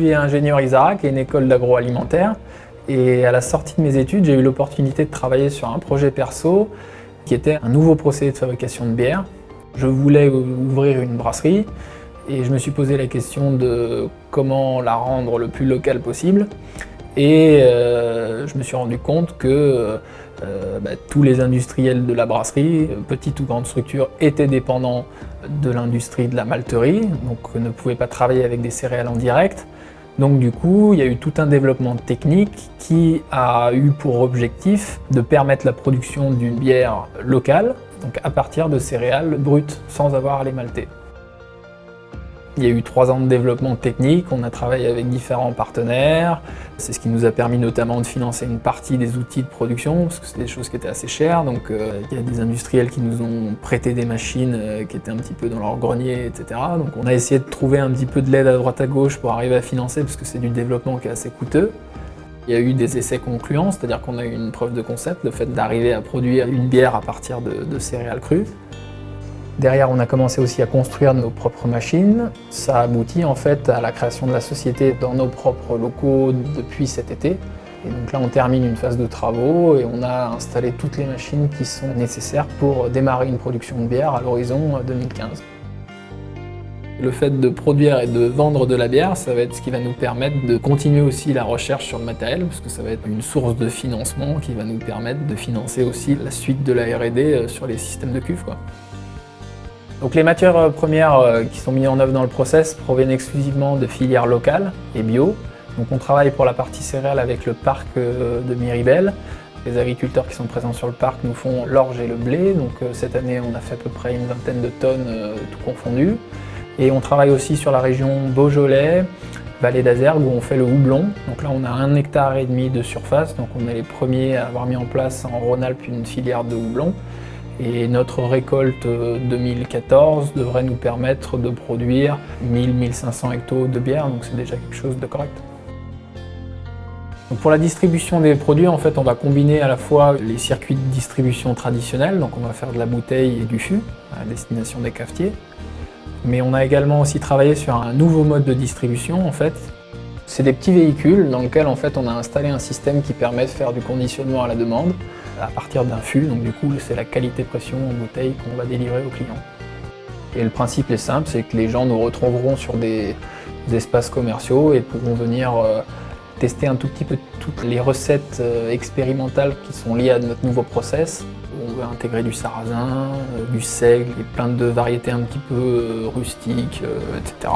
suis ingénieur ISARA, qui est une école d'agroalimentaire. Et à la sortie de mes études, j'ai eu l'opportunité de travailler sur un projet perso qui était un nouveau procédé de fabrication de bière. Je voulais ouvrir une brasserie et je me suis posé la question de comment la rendre le plus locale possible. Et je me suis rendu compte que tous les industriels de la brasserie, petite ou grande structure, étaient dépendants de l'industrie de la malterie, donc ne pouvaient pas travailler avec des céréales en direct. Donc du coup, il y a eu tout un développement technique qui a eu pour objectif de permettre la production d'une bière locale, donc à partir de céréales brutes, sans avoir à les malter. Il y a eu 3 ans de développement technique, on a travaillé avec différents partenaires. C'est ce qui nous a permis notamment de financer une partie des outils de production, parce que c'était des choses qui étaient assez chères. Donc il y a des industriels qui nous ont prêté des machines qui étaient un petit peu dans leur grenier, etc. Donc on a essayé de trouver un petit peu de l'aide à droite à gauche pour arriver à financer, parce que c'est du développement qui est assez coûteux. Il y a eu des essais concluants, c'est-à-dire qu'on a eu une preuve de concept, le fait d'arriver à produire une bière à partir de céréales crues. Derrière, on a commencé aussi à construire nos propres machines. Ça aboutit en fait à la création de la société dans nos propres locaux depuis cet été. Et donc là, on termine une phase de travaux et on a installé toutes les machines qui sont nécessaires pour démarrer une production de bière à l'horizon 2015. Le fait de produire et de vendre de la bière, ça va être ce qui va nous permettre de continuer aussi la recherche sur le matériel, parce que ça va être une source de financement qui va nous permettre de financer aussi la suite de la R&D sur les systèmes de cuve, quoi. Donc les matières premières qui sont mises en œuvre dans le process proviennent exclusivement de filières locales et bio. Donc on travaille pour la partie céréales avec le parc de Miribel. Les agriculteurs qui sont présents sur le parc nous font l'orge et le blé. Donc cette année on a fait à peu près une vingtaine de tonnes tout confondu. Et on travaille aussi sur la région Beaujolais, Vallée d'Azergues, où on fait le houblon. Donc là on a 1,5 hectare de surface, donc on est les premiers à avoir mis en place en Rhône-Alpes une filière de houblon. Et notre récolte 2014 devrait nous permettre de produire 1000-1500 hectos de bière, donc c'est déjà quelque chose de correct. Donc pour la distribution des produits, en fait, on va combiner à la fois les circuits de distribution traditionnels, donc on va faire de la bouteille et du fût à destination des cafetiers. Mais on a également aussi travaillé sur un nouveau mode de distribution, en fait. C'est des petits véhicules dans lesquels en fait, on a installé un système qui permet de faire du conditionnement à la demande à partir d'un fût. Donc du coup, c'est la qualité pression en bouteille qu'on va délivrer aux clients. Et le principe est simple, c'est que les gens nous retrouveront sur des espaces commerciaux et pourront venir tester un tout petit peu toutes les recettes expérimentales qui sont liées à notre nouveau process. On va intégrer du sarrasin, du seigle et plein de variétés un petit peu rustiques, etc.